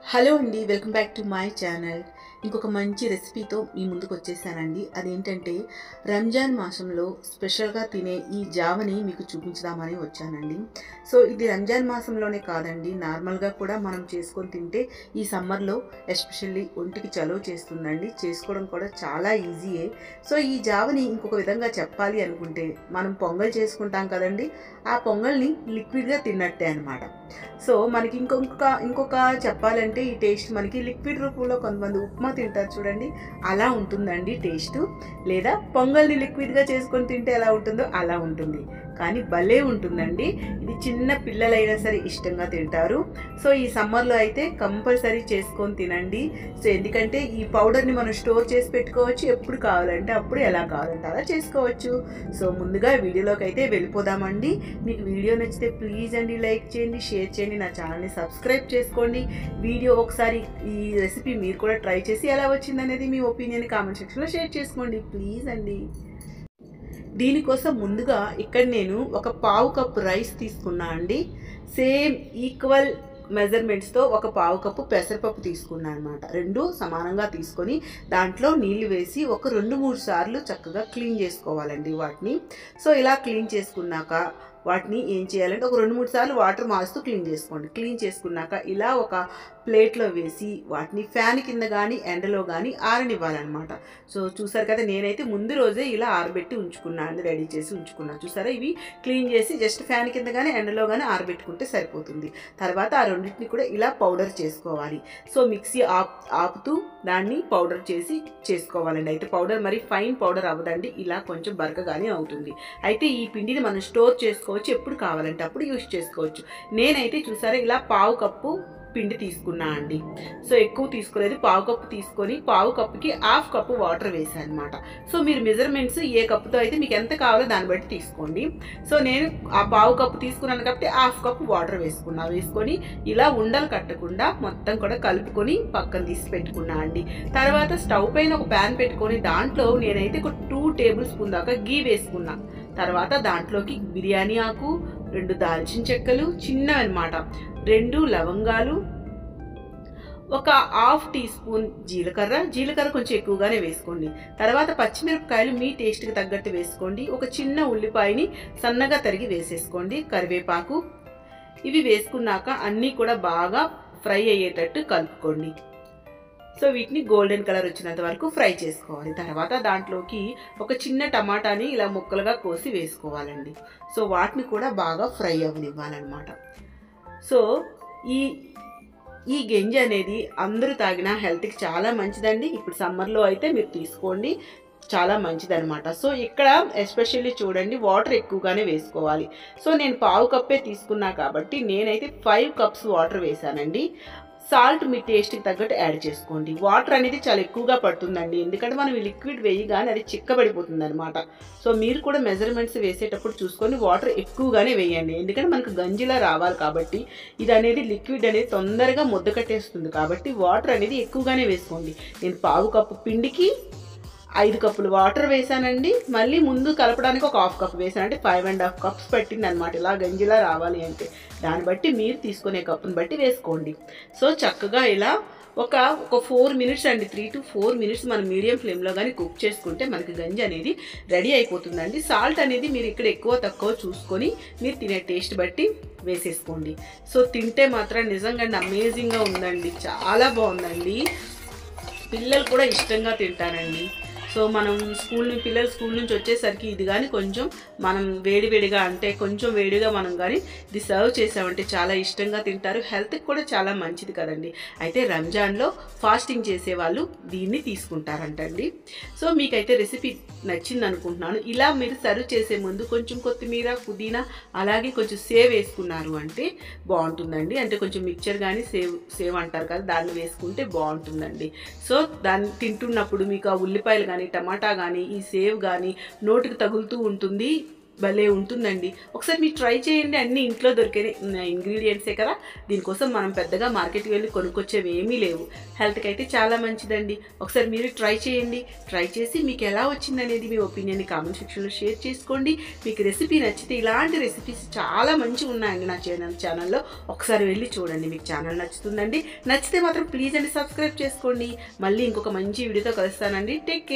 Hello అండి, welcome back to my channel. ఇంకొక మంచి రెసిపీతో మీ ముందుకు వచ్చేసానండి. అదేంటంటే రంజాన్ మాసంలో స్పెషల్గా తినే ఈ జావని మీకు చూపించుదామని వచ్చానండి. సో ఇది రంజాన్ మాసంలోనే కాదండి, నార్మల్గా కూడా మనం చేసుకొని తింటే ఈ సమ్మర్లో ఎస్పెషల్లీ ఒంటికి చలువ చేస్తుందండి. చేసుకోవడం కూడా చాలా ఈజీయే. సో ఈ జావని ఇంకొక విధంగా చెప్పాలి అనుకుంటే మనం పొంగల్ చేసుకుంటాం కదండి, ఆ పొంగల్ని లిక్విడ్గా తిన్నట్టే అనమాట. సో మనకి ఇంకొక చెప్పాలంటే ఈ టేస్ట్ మనకి లిక్విడ్ రూపంలో కొంతమంది ఉప్మా తింటారు చూడండి, అలా ఉంటుందండి టేస్ట్. లేదా పొంగల్ని లిక్విడ్గా చేసుకొని తింటే ఎలా ఉంటుందో అలా ఉంటుంది, కానీ భలే ఉంటుందండి. ఇది చిన్న పిల్లలైనా సరే ఇష్టంగా తింటారు. సో ఈ సమ్మర్లో అయితే కంపల్సరీ చేసుకొని తినండి. సో ఎందుకంటే ఈ పౌడర్ని మనం స్టోర్ చేసి పెట్టుకోవచ్చు, ఎప్పుడు కావాలంటే అప్పుడు, ఎలా కావాలంటే అలా చేసుకోవచ్చు. సో ముందుగా వీడియోలోకి అయితే వెళ్ళిపోదామండి. మీకు వీడియో నచ్చితే ప్లీజ్ అండి లైక్ చేయండి, షేర్ చేయండి, నా ఛానల్ని సబ్స్క్రైబ్ చేసుకోండి. వీడియో ఒకసారి ఈ రెసిపీ మీరు కూడా ట్రై చేసి ఎలా వచ్చిందనేది మీ ఒపీనియన్ కామెంట్ సెక్షన్లో షేర్ చేసుకోండి ప్లీజ్ అండి. దీనికోసం ముందుగా ఇక్కడ నేను ఒక పావు కప్పు రైస్ తీసుకున్నా అండి. సేమ్ ఈక్వల్ మెజర్మెంట్స్తో ఒక పావు కప్పు పెసరపప్పు తీసుకున్నాను అనమాట. రెండు సమానంగా తీసుకొని దాంట్లో నీళ్లు వేసి ఒక 2-3 సార్లు చక్కగా క్లీన్ చేసుకోవాలండి వాటిని. సో ఇలా క్లీన్ చేసుకున్నాక వాటిని ఏం చేయాలంటే ఒక 2-3 సార్లు వాటర్ మారుస్తూ క్లీన్ చేసుకోండి. క్లీన్ చేసుకున్నాక ఇలా ఒక ప్లేట్లో వేసి వాటిని ఫ్యాన్ కింద కానీ ఎండలో కానీ ఆరనివ్వాలన్నమాట. సో చూసారు కదా, నేనైతే ముందు రోజే ఇలా ఆరబెట్టి ఉంచుకున్నాను, రెడీ చేసి ఉంచుకున్నాను. చూసారా, ఇవి క్లీన్ చేసి జస్ట్ ఫ్యాన్ కింద కానీ ఎండలో కానీ ఆరబెట్టుకుంటే సరిపోతుంది. తర్వాత ఆ రెండింటిని కూడా ఇలా పౌడర్ చేసుకోవాలి. సో మిక్సీ ఆపుతూ దాన్ని పౌడర్ చేసుకోవాలండి. అయితే పౌడర్ మరి ఫైన్ పౌడర్ అవ్వదండి, ఇలా కొంచెం బరకగానే అవుతుంది. అయితే ఈ పిండిని మనం స్టోర్ చేసుకోవచ్చు, ఎప్పుడు కావాలంటే అప్పుడు యూజ్ చేసుకోవచ్చు. నేనైతే చూసారా ఇలా పావు కప్పు పిండి తీసుకున్నా అండి. సో ఎక్కువ తీసుకోలేదు, పావు కప్పు తీసుకొని పావు కప్పుకి హాఫ్ కప్పు వాటర్ వేసాను అనమాట. సో మీరు మెజర్మెంట్స్ ఏ కప్పుతో అయితే మీకు ఎంత కావాలో దాన్ని బట్టి తీసుకోండి. సో నేను ఆ పావు కప్పు తీసుకున్నాను కాబట్టి హాఫ్ కప్పు వాటర్ వేసుకొని ఇలా ఉండలు కట్టకుండా మొత్తం కూడా కలుపుకొని పక్కన తీసి పెట్టుకున్నా అండి. తర్వాత స్టవ్ పైన ఒక ప్యాన్ పెట్టుకొని దాంట్లో నేనైతే ఒక 2 టేబుల్ స్పూన్ దాకా గీ వేసుకున్నా. తర్వాత దాంట్లోకి బిర్యానీ ఆకు, 2 దాల్చిన చెక్కలు చిన్నవి అనమాట, 2 లవంగాలు, ఒక హాఫ్ టీ స్పూన్ జీలకర్ర కొంచెం ఎక్కువగానే వేసుకోండి. తర్వాత పచ్చిమిరపకాయలు మీ టేస్ట్కి తగ్గట్టు వేసుకోండి. ఒక చిన్న ఉల్లిపాయని సన్నగా తరిగి వేసేసుకోండి. కరివేపాకు, ఇవి వేసుకున్నాక అన్నీ కూడా బాగా ఫ్రై అయ్యేటట్టు కలుపుకోండి. సో వీటిని గోల్డెన్ కలర్ వచ్చినంత వరకు ఫ్రై చేసుకోవాలి. తర్వాత దాంట్లోకి ఒక చిన్న టమాటాని ఇలా ముక్కలుగా కోసి వేసుకోవాలండి. సో వాటిని కూడా బాగా ఫ్రై అవ్వనివ్వాలన్నమాట. సో ఈ గంజి అనేది అందరూ తాగినా హెల్త్కి చాలా మంచిదండి. ఇప్పుడు సమ్మర్లో అయితే మీరు తీసుకోండి, చాలా మంచిదన్నమాట. సో ఇక్కడ ఎస్పెషల్లీ చూడండి, వాటర్ ఎక్కువగానే వేసుకోవాలి. సో నేను పావు కప్పే తీసుకున్నా కాబట్టి నేనైతే 5 కప్స్ వాటర్ వేసానండి. సాల్ట్ మీ టేస్ట్కి తగ్గట్టు యాడ్ చేసుకోండి. వాటర్ అనేది చాలా ఎక్కువగా పడుతుందండి, ఎందుకంటే మనం లిక్విడ్ వేయగానే అది చిక్కబడిపోతుంది అనమాట. సో మీరు కూడా మెజర్మెంట్స్ వేసేటప్పుడు చూసుకొని వాటర్ ఎక్కువగానే వేయండి, ఎందుకంటే మనకు గంజిలా రావాలి కాబట్టి. ఇది అనేది లిక్విడ్ అనేది తొందరగా ముద్ద కట్టేస్తుంది కాబట్టి వాటర్ అనేది ఎక్కువగానే వేసుకోండి. నేను పావు కప్పు పిండికి 5 కప్పులు వాటర్ వేసానండి. మళ్ళీ ముందు కలపడానికి ఒక హాఫ్ కప్ వేసాను, అంటే 5.5 కప్స్ పట్టింది అనమాట ఇలా గంజిలా రావాలి అంటే. దాన్ని బట్టి మీరు తీసుకునే కప్పుని బట్టి వేసుకోండి. సో చక్కగా ఇలా ఒక 4 మినిట్స్ అండి, 3 to 4 మినిట్స్ మనం మీడియం ఫ్లేమ్లో కానీ కుక్ చేసుకుంటే మనకి గంజి అనేది రెడీ అయిపోతుందండి. సాల్ట్ అనేది మీరు ఇక్కడ ఎక్కువ తక్కువ చూసుకొని మీరు తినే టేస్ట్ బట్టి వేసేసుకోండి. సో తింటే మాత్రం నిజంగా అమేజింగ్గా ఉందండి, చాలా బాగుందండి. పిల్లలు కూడా ఇష్టంగా తింటారండి. సో మనం పిల్లలు స్కూల్ నుంచి వచ్చేసరికి ఇది కానీ కొంచెం మనం వేడివేడిగా, అంటే కొంచెం వేడిగా మనం కానీ ఇది సర్వ్ చేసామంటే చాలా ఇష్టంగా తింటారు. హెల్త్కి కూడా చాలా మంచిది కదండి. అయితే రంజాన్లో ఫాస్టింగ్ చేసేవాళ్ళు దీన్ని తీసుకుంటారంటండి. సో మీకైతే రెసిపీ నచ్చింది అనుకుంటున్నాను. ఇలా మీరు సర్వ్ చేసే ముందు కొంచెం కొత్తిమీర, పుదీనా, అలాగే కొంచెం సేవ్ వేసుకున్నారు అంటే బాగుంటుందండి. అంటే కొంచెం మిక్చర్ కానీ సేవ్ అంటారు కదా, దాన్ని వేసుకుంటే బాగుంటుందండి. సో దాన్ని తింటున్నప్పుడు మీకు ఆ ఉల్లిపాయలు కానీ, టమాటా కానీ, ఈ సేవ్ కానీ నోటికి తగులుతూ ఉంటుంది. భలే ఉంటుందండి. ఒకసారి మీరు ట్రై చేయండి. అన్నీ ఇంట్లో దొరికే ఇంగ్రీడియంట్సే కదా. దీనికోసం మనం పెద్దగా మార్కెట్కి వెళ్ళి కొనుక్కొచ్చేవి ఏమీ లేవు. హెల్త్కి అయితే చాలా మంచిదండి. ఒకసారి మీరు ట్రై చేయండి. ట్రై చేసి మీకు ఎలా వచ్చిందనేది మీ ఒపీనియన్ని కామెంట్ సెక్షన్లో షేర్ చేసుకోండి. మీకు రెసిపీ నచ్చితే ఇలాంటి రెసిపీస్ చాలా మంచిగా ఉన్నాయండి నా ఛానల్లో. ఒకసారి వెళ్ళి చూడండి, మీకు ఛానల్ నచ్చుతుందండి. నచ్చితే మాత్రం ప్లీజ్ అండి సబ్స్క్రైబ్ చేసుకోండి. మళ్ళీ ఇంకొక మంచి వీడియోతో కలుస్తానండి. Take care.